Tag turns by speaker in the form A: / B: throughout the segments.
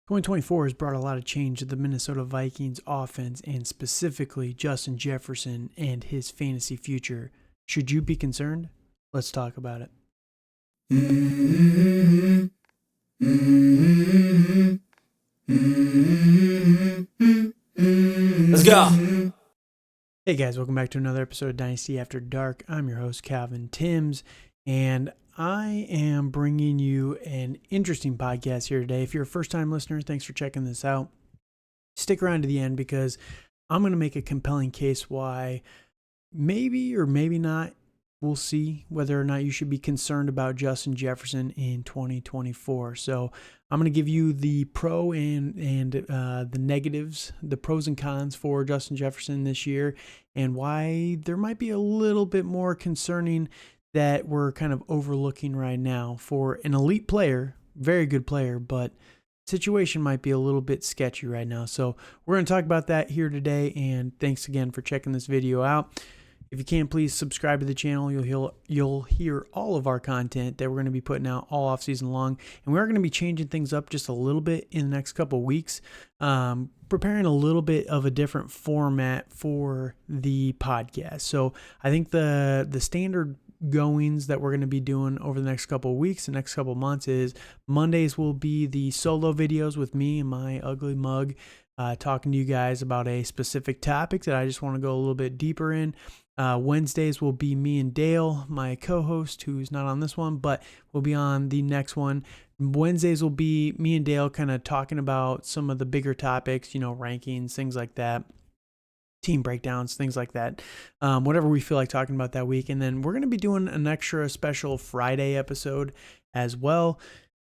A: 2024 has brought a lot of change to the Minnesota Vikings offense and specifically Justin Jefferson and his fantasy future. Should you be concerned? Let's talk about it.
B: Let's go.
A: Hey guys, welcome back to another episode of Dynasty After Dark. I'm your host, Calvin Timms, and I am bringing you an interesting podcast here today. If you're a first-time listener, thanks for checking this out. Stick around to the end because I'm going to make a compelling case why maybe or maybe not, we'll see whether or not you should be concerned about Justin Jefferson in 2024. So I'm going to give you the pro and the negatives, the pros and cons for Justin Jefferson this year, and why there might be a little bit more concerning that we're kind of overlooking right now for an elite player, very good player, but situation might be a little bit sketchy right now. So we're going to talk about that here today, and thanks again for checking this video out. If you can, please subscribe to the channel. You'll hear all of our content that we're going to be putting out all off season long, and we're going to be changing things up just a little bit in the next couple of weeks, preparing a little bit of a different format for the podcast. So I think the standard goings that we're going to be doing over the next couple of weeks, the next couple of months, is Mondays will be the solo videos with me and my ugly mug, talking to you guys about a specific topic that I just want to go a little bit deeper in. Wednesdays will be me and Dale, my co-host, who's not on this one, but will be on the next one. Wednesdays will be me and Dale kind of talking about some of the bigger topics, rankings, things like that, team breakdowns, things like that, whatever we feel like talking about that week. And then we're going to be doing an extra special Friday episode as well,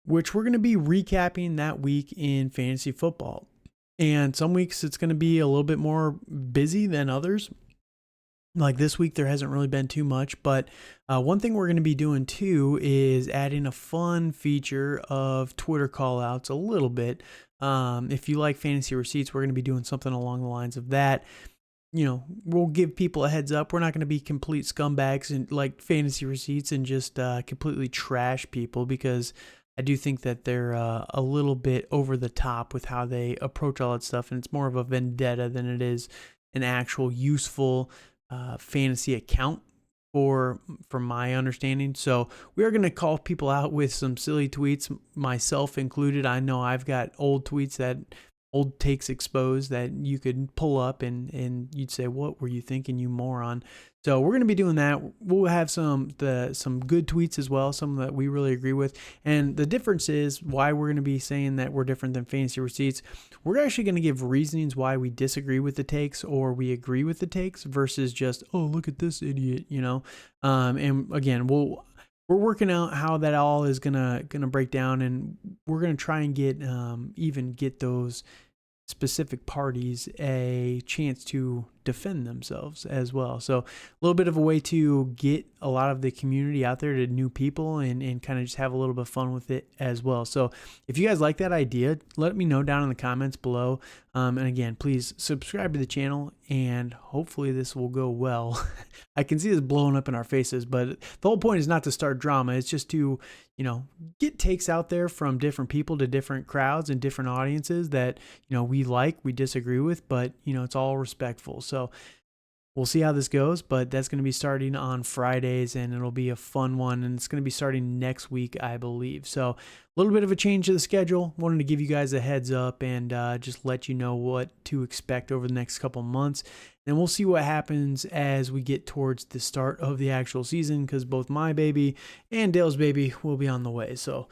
A: which we're going to be recapping that week in fantasy football. And some weeks it's going to be a little bit more busy than others. Like this week, there hasn't really been too much, but one thing we're going to be doing too is adding a fun feature of Twitter call-outs a little bit. If you like fantasy receipts, we're going to be doing something along the lines of that. We'll give people a heads up. We're not going to be complete scumbags and like fantasy receipts and just completely trash people, because I do think that they're a little bit over the top with how they approach all that stuff, and it's more of a vendetta than it is an actual useful fantasy account from my understanding. So we are going to call people out with some silly tweets, myself included. I know I've got old tweets, that old takes exposed, that you could pull up and you'd say, what were you thinking, you moron? So we're going to be doing that. We'll have some good tweets as well, some that we really agree with. And the difference is why we're going to be saying that we're different than fantasy receipts. We're actually going to give reasonings why we disagree with the takes or we agree with the takes versus just, oh, look at this idiot, And again, we're working out how that all is gonna break down, and we're gonna try and get those specific parties a chance to defend themselves as well. So a little bit of a way to get a lot of the community out there to new people and kind of just have a little bit of fun with it as well. So if you guys like that idea, let me know down in the comments below. And again, please subscribe to the channel, and hopefully this will go well. I can see this blowing up in our faces, but the whole point is not to start drama. It's just to, get takes out there from different people to different crowds and different audiences that, we disagree with, but, it's all respectful. So we'll see how this goes, but that's going to be starting on Fridays, and it'll be a fun one, and it's going to be starting next week, I believe. So a little bit of a change to the schedule. Wanted to give you guys a heads up and just let you know what to expect over the next couple months. And we'll see what happens as we get towards the start of the actual season, because both my baby and Dale's baby will be on the way. So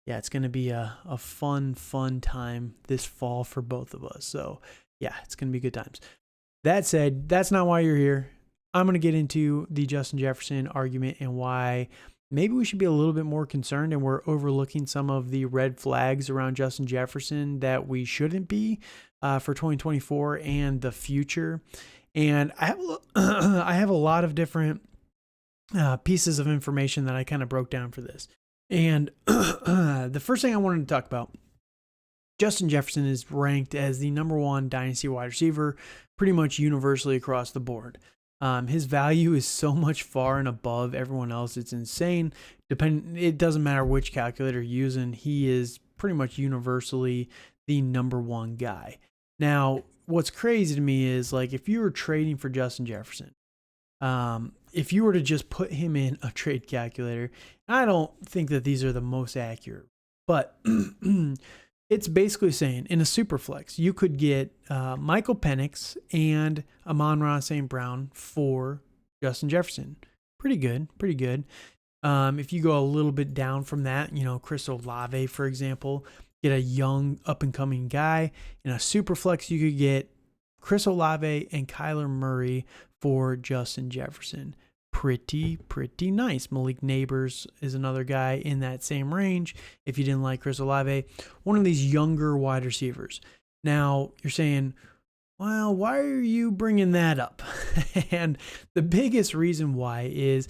A: yeah, it's going to be a fun time this fall for both of us. So yeah, it's going to be good times. That said, that's not why you're here. I'm going to get into the Justin Jefferson argument and why maybe we should be a little bit more concerned, and we're overlooking some of the red flags around Justin Jefferson that we shouldn't be for 2024 and the future. And I have a lot of different pieces of information that I kind of broke down for this. And the first thing I wanted to talk about, Justin Jefferson is ranked as the #1 dynasty wide receiver pretty much universally across the board. His value is so much far and above everyone else. It's insane. It doesn't matter which calculator you're using. He is pretty much universally the number one guy. Now, what's crazy to me is, like, if you were trading for Justin Jefferson, if you were to just put him in a trade calculator, I don't think that these are the most accurate, but it's basically saying in a super flex, you could get Michael Penix and Amon-Ra St. Brown for Justin Jefferson. Pretty good. If you go a little bit down from that, Chris Olave, for example, get a young up-and-coming guy. In a super flex, you could get Chris Olave and Kyler Murray for Justin Jefferson. Pretty nice. Malik Neighbors is another guy in that same range. If you didn't like Chris Olave, one of these younger wide receivers. Now, you're saying, well, why are you bringing that up? And the biggest reason why is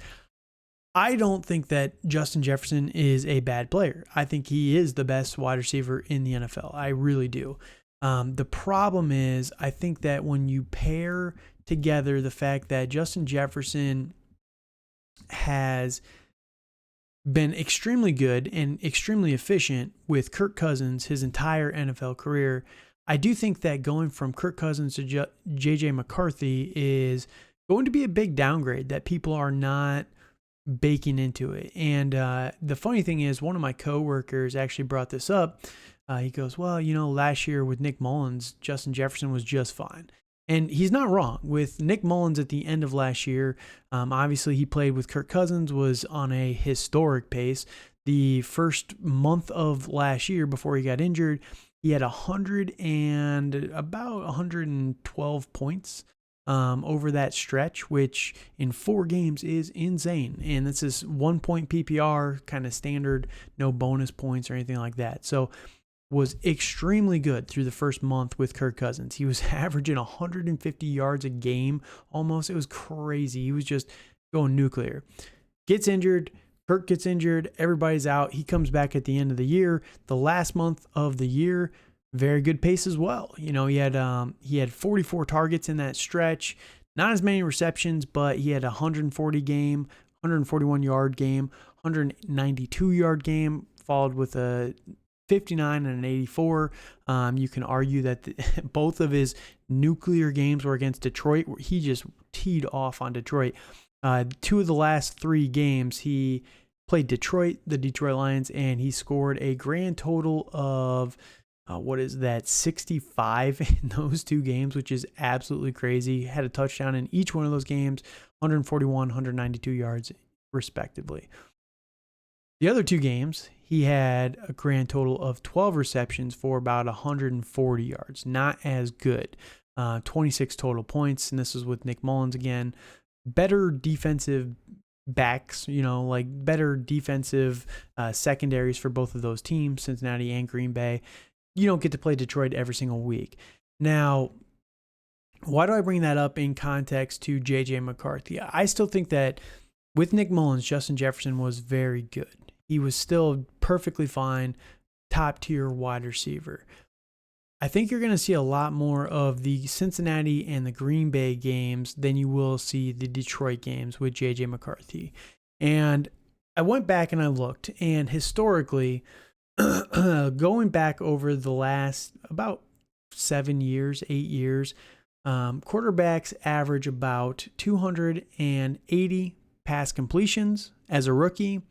A: I don't think that Justin Jefferson is a bad player. I think he is the best wide receiver in the NFL. I really do. The problem is, I think that when you pair together the fact that Justin Jefferson has been extremely good and extremely efficient with Kirk Cousins his entire NFL career, I do think that going from Kirk Cousins to JJ McCarthy is going to be a big downgrade that people are not baking into it. And the funny thing is, one of my coworkers actually brought this up. He goes, well, last year with Nick Mullins, Justin Jefferson was just fine. And he's not wrong. With Nick Mullins at the end of last year, obviously he played with Kirk Cousins, was on a historic pace. The first month of last year before he got injured, he had about 112 points over that stretch, which in 4 games is insane. And this is 1 point PPR, kind of standard, no bonus points or anything like that. So was extremely good through the first month with Kirk Cousins. He was averaging 150 yards a game almost. It was crazy. He was just going nuclear. Gets injured. Kirk gets injured. Everybody's out. He comes back at the end of the year. The last month of the year, very good pace as well. He had 44 targets in that stretch. Not as many receptions, but he had a 140 game, 141 yard game, 192 yard game, followed with a 59 and an 84. You can argue that both of his nuclear games were against Detroit, where he just teed off on Detroit. 2 of the last 3 games, he played Detroit, the Detroit Lions, and he scored a grand total of, 65 in those 2 games, which is absolutely crazy. Had a touchdown in each one of those games, 141, 192 yards, respectively. The other 2 games, he had a grand total of 12 receptions for about 140 yards. Not as good. 26 total points, and this was with Nick Mullins again. Better defensive backs, better defensive secondaries for both of those teams, Cincinnati and Green Bay. You don't get to play Detroit every single week. Now, why do I bring that up in context to JJ McCarthy? I still think that with Nick Mullins, Justin Jefferson was very good. He was still perfectly fine, top-tier wide receiver. I think you're going to see a lot more of the Cincinnati and the Green Bay games than you will see the Detroit games with J.J. McCarthy. And I went back and I looked, and historically, going back over the last about 7 years, 8 years, quarterbacks average about 280 pass completions as a rookie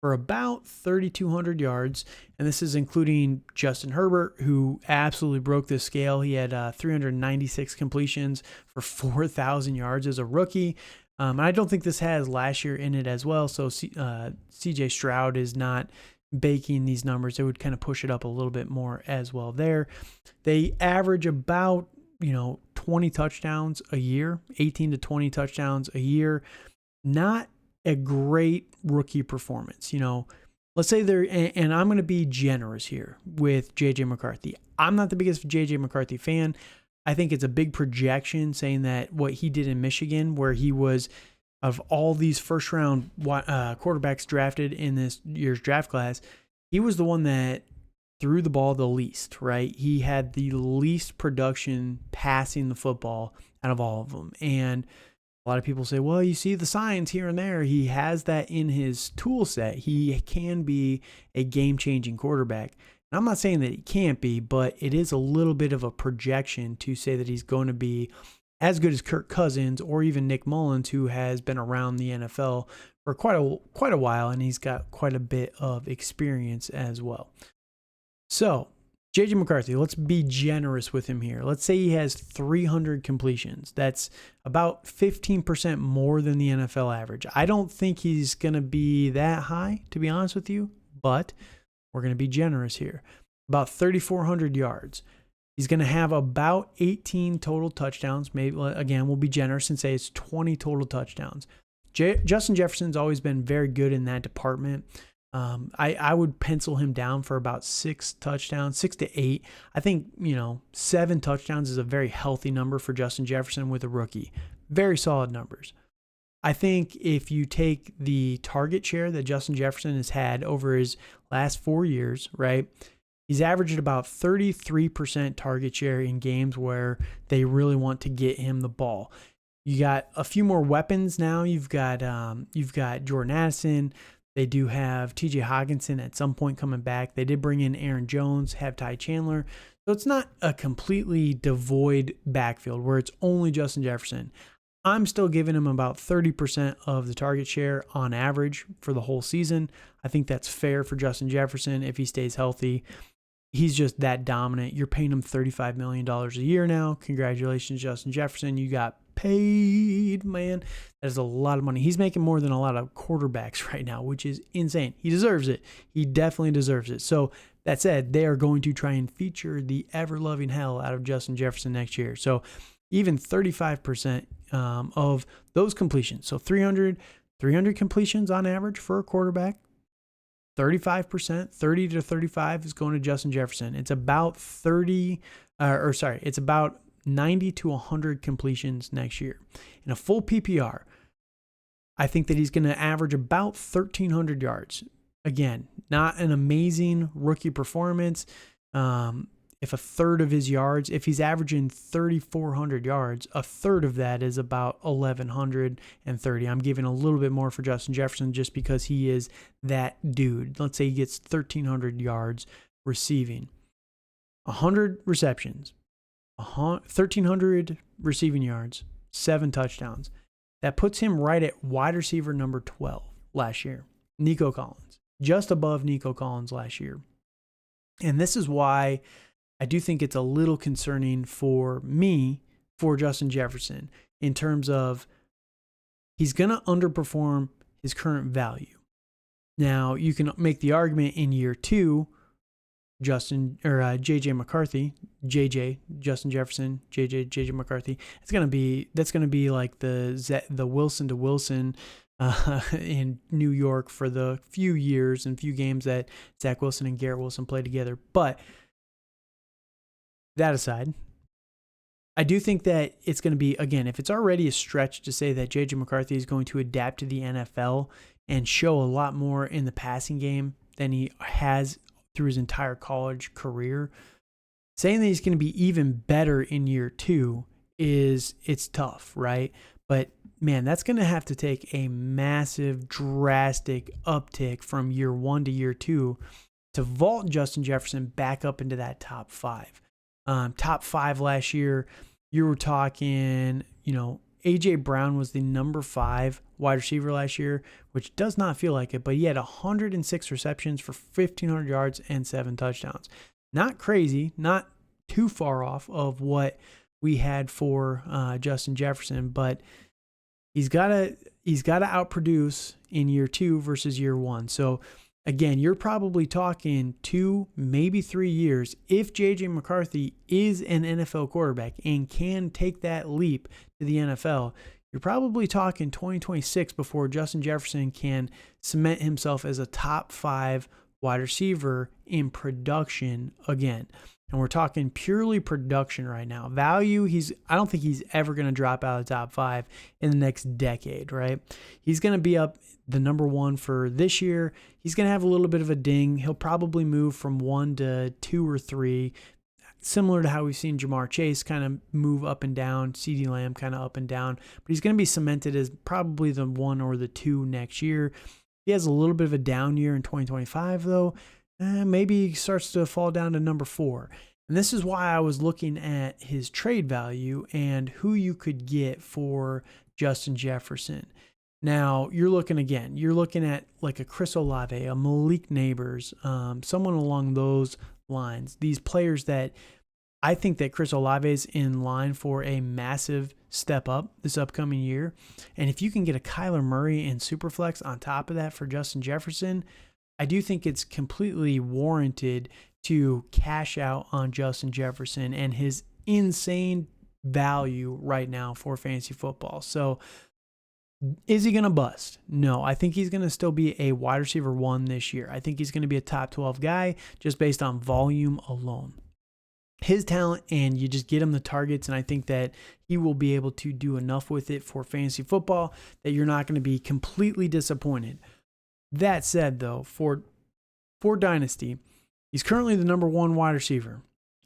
A: for about 3,200 yards. And this is including Justin Herbert, who absolutely broke this scale. He had 396 completions for 4,000 yards as a rookie. And I don't think this has last year in it as well. So CJ Stroud is not baking these numbers. It would kind of push it up a little bit more as well there. They average about, 20 touchdowns a year, 18 to 20 touchdowns a year. Not a great rookie performance. Let's say and I'm going to be generous here with JJ McCarthy. I'm not the biggest JJ McCarthy fan. I think it's a big projection saying that what he did in Michigan, where he was, of all these first round quarterbacks drafted in this year's draft class, he was the one that threw the ball the least, right? He had the least production passing the football out of all of them. And a lot of people say, well, you see the signs here and there. He has that in his tool set. He can be a game-changing quarterback. And I'm not saying that he can't be, but it is a little bit of a projection to say that he's going to be as good as Kirk Cousins or even Nick Mullins, who has been around the NFL for quite a while, and he's got quite a bit of experience as well. So, J.J. McCarthy, let's be generous with him here. Let's say he has 300 completions. That's about 15% more than the NFL average. I don't think he's going to be that high, to be honest with you, but we're going to be generous here. About 3,400 yards. He's going to have about 18 total touchdowns. Maybe, again, we'll be generous and say it's 20 total touchdowns. Justin Jefferson's always been very good in that department. I would pencil him down for about 6 touchdowns, 6 to 8. I think, 7 touchdowns is a very healthy number for Justin Jefferson with a rookie. Very solid numbers. I think if you take the target share that Justin Jefferson has had over his last 4 years, right, he's averaged about 33% target share in games where they really want to get him the ball. You got a few more weapons now. You've got Jordan Addison. They do have TJ Hawkinson at some point coming back. They did bring in Aaron Jones, have Ty Chandler. So it's not a completely devoid backfield where it's only Justin Jefferson. I'm still giving him about 30% of the target share on average for the whole season. I think that's fair for Justin Jefferson if he stays healthy. He's just that dominant. You're paying him $35 million a year now. Congratulations, Justin Jefferson. You got paid, man. That is a lot of money. He's making more than a lot of quarterbacks right now, which is insane. He deserves it. He definitely deserves it. So that said, they are going to try and feature the ever-loving hell out of Justin Jefferson next year. So even 35% of those completions. So 300 completions on average for a quarterback. 35%, 30 to 35 is going to Justin Jefferson. It's about it's about 90 to 100 completions next year. In a full PPR, I think that he's going to average about 1,300 yards. Again, not an amazing rookie performance. If a third of his yards, if he's averaging 3,400 yards, a third of that is about 1,130. I'm giving a little bit more for Justin Jefferson just because he is that dude. Let's say he gets 1,300 yards receiving, 100 receptions, 1,300 receiving yards, 7 touchdowns. That puts him right at wide receiver number 12 last year. Nico Collins, just above Nico Collins last year. And this is why I do think it's a little concerning for me, for Justin Jefferson, in terms of he's going to underperform his current value. Now, you can make the argument in year 2, Justin McCarthy. That's going to be like the Wilson to Wilson in New York for the few years and few games that Zach Wilson and Garrett Wilson played together. But that aside, I do think that it's going to be, again, if it's already a stretch to say that J.J. McCarthy is going to adapt to the NFL and show a lot more in the passing game than he has through his entire college career, saying that he's going to be even better in year 2 it's tough, right? But man, that's going to have to take a massive, drastic uptick from year 1 to year 2 to vault Justin Jefferson back up into that top 5. Top 5 last year, you were talking, A.J. Brown was the number 5 wide receiver last year, which does not feel like it, but he had 106 receptions for 1,500 yards and 7 touchdowns. Not crazy, not too far off of what we had for Justin Jefferson, but he's got to outproduce in year 2 versus year 1. So again, you're probably talking 2, maybe 3 years if J.J. McCarthy is an NFL quarterback and can take that leap to the NFL. You're probably talking 2026 before Justin Jefferson can cement himself as a top 5 wide receiver in production again. And we're talking purely production right now. Value, I don't think he's ever going to drop out of the top 5 in the next decade, right? He's going to be up the number 1 for this year. He's going to have a little bit of a ding. He'll probably move from 1 to 2 or 3, similar to how we've seen Jamar Chase kind of move up and down, CeeDee Lamb kind of up and down. But he's going to be cemented as probably the 1 or the 2 next year. He has a little bit of a down year in 2025, though. maybe he starts to fall down to number 4. And this is why I was looking at his trade value and who you could get for Justin Jefferson. Now, you're looking at like a Chris Olave, a Malik Neighbors, someone along those lines. These players that I think that Chris Olave is in line for a massive step up this upcoming year. And if you can get a Kyler Murray and Superflex on top of that for Justin Jefferson, I do think it's completely warranted to cash out on Justin Jefferson and his insane value right now for fantasy football. So is he going to bust? No, I think he's going to still be a wide receiver 1 this year. I think he's going to be a top 12 guy just based on volume alone. His talent, and you just get him the targets, and I think that he will be able to do enough with it for fantasy football that you're not going to be completely disappointed. That said, though, for Dynasty, he's currently the number 1 wide receiver.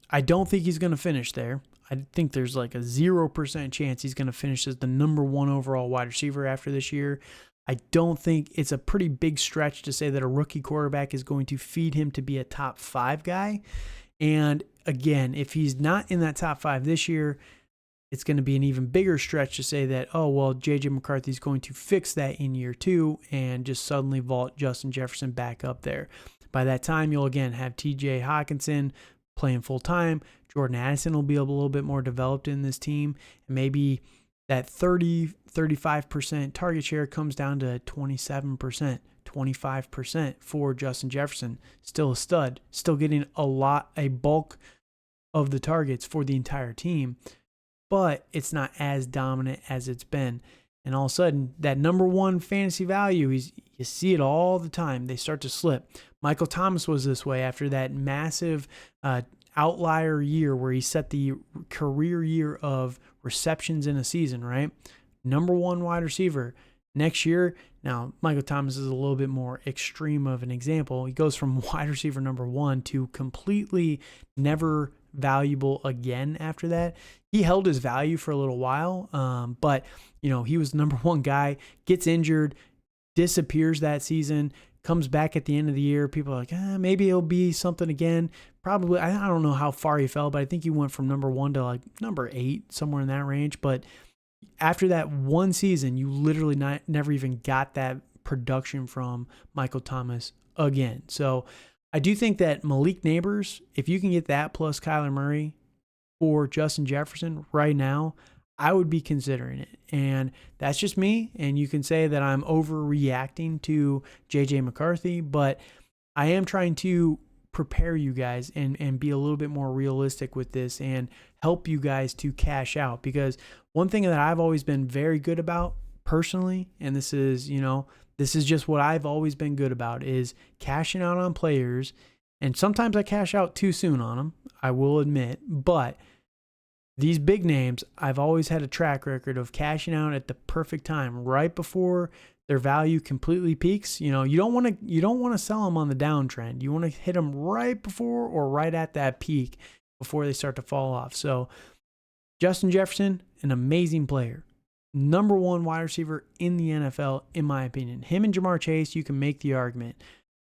A: I don't think he's going to finish there. I think there's like a 0% chance he's going to finish as the number 1 overall wide receiver after this year. I don't think it's a pretty big stretch to say that a rookie quarterback is going to feed him to be a top 5 guy. And again, if he's not in that top 5 this year, it's going to be an even bigger stretch to say that, oh, well, J.J. McCarthy's going to fix that in year 2 and just suddenly vault Justin Jefferson back up there. By that time, you'll again have T.J. Hawkinson playing full time. Jordan Addison will be a little bit more developed in this team. And maybe that 35% target share comes down to 27%, 25% for Justin Jefferson. Still a stud, still getting a bulk of the targets for the entire team, but it's not as dominant as it's been. And all of a sudden, that number 1 fantasy value, you see it all the time. They start to slip. Michael Thomas was this way after that massive outlier year where he set the career year of receptions in a season, right? Number 1 wide receiver. Next year, now Michael Thomas is a little bit more extreme of an example. He goes from wide receiver number 1 to completely never valuable again after that. He held his value for a little while, but he was the number 1 guy, gets injured, disappears that season, comes back at the end of the year. People are like, maybe it'll be something again. Probably, I don't know how far he fell, but I think he went from number 1 to like number 8, somewhere in that range. But after that one season, you literally never even got that production from Michael Thomas again. So I do think that Malik Neighbors, if you can get that plus Kyler Murray for Justin Jefferson right now, I would be considering it. And that's just me. And you can say that I'm overreacting to J.J. McCarthy, but I am trying to prepare you guys and be a little bit more realistic with this and help you guys to cash out. Because one thing that I've always been very good about personally, and this is just what I've always been good about, is cashing out on players. And sometimes I cash out too soon on them, I will admit, but these big names, I've always had a track record of cashing out at the perfect time, right before their value completely peaks. You don't want to sell them on the downtrend. You want to hit them right before or right at that peak before they start to fall off. So Justin Jefferson, an amazing player. Number 1 wide receiver in the NFL, in my opinion. Him and Jamar Chase, you can make the argument.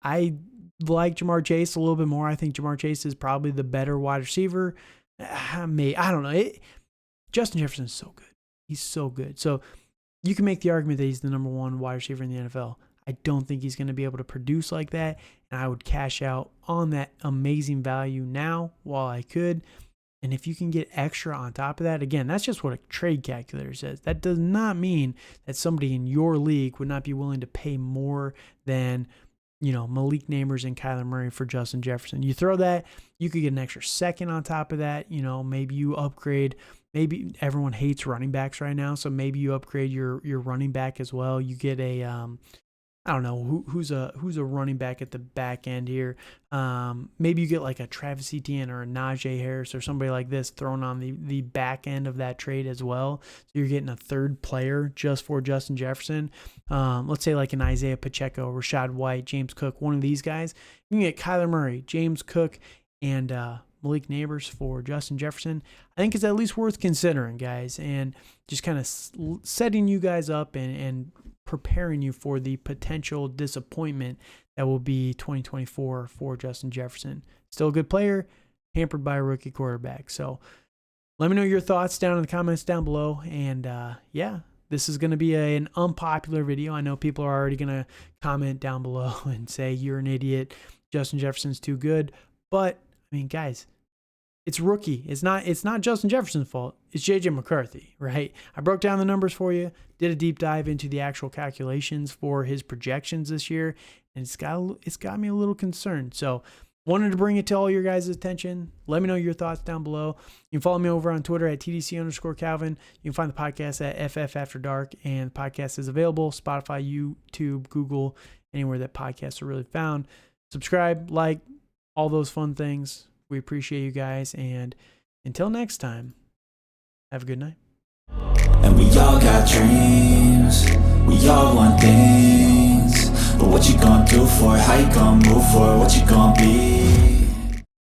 A: I like Jamar Chase a little bit more. I think Jamar Chase is probably the better wide receiver. I don't know. Justin Jefferson is so good. He's so good. So you can make the argument that he's the number 1 wide receiver in the NFL. I don't think he's going to be able to produce like that, and I would cash out on that amazing value now while I could. And if you can get extra on top of that, again, that's just what a trade calculator says. That does not mean that somebody in your league would not be willing to pay more than, Malik Neighbors and Kyler Murray for Justin Jefferson. You throw that, you could get an extra second on top of that. Maybe you upgrade. Maybe everyone hates running backs right now, so maybe you upgrade your running back as well. You get a I don't know who's a running back at the back end here. Maybe you get like a Travis Etienne or a Najee Harris or somebody like this thrown on the back end of that trade as well. So you're getting a third player just for Justin Jefferson. Let's say like an Isaiah Pacheco, Rashad White, James Cook, one of these guys. You can get Kyler Murray, James Cook, and Malik Neighbors for Justin Jefferson. I think it's at least worth considering, guys, and just kind of setting you guys up and preparing you for the potential disappointment that will be 2024 for Justin Jefferson. Still a good player, hampered by a rookie quarterback. So let me know your thoughts down in the comments down below. And yeah, this is going to be an unpopular video. I know people are already going to comment down below and say, you're an idiot. Justin Jefferson's too good. But, I mean, guys, it's rookie. It's not Justin Jefferson's fault. It's J.J. McCarthy, right? I broke down the numbers for you, did a deep dive into the actual calculations for his projections this year, and it's got me a little concerned. So wanted to bring it to all your guys' attention. Let me know your thoughts down below. You can follow me over on Twitter at TDC_Calvin. You can find the podcast at FF After Dark, and the podcast is available Spotify, YouTube, Google, anywhere that podcasts are really found. Subscribe, like, all those fun things. We appreciate you guys, and until next time, have a good night.
B: And we all got dreams, we all want things, but what you gonna do for it? How you gonna move for it? What you gonna be?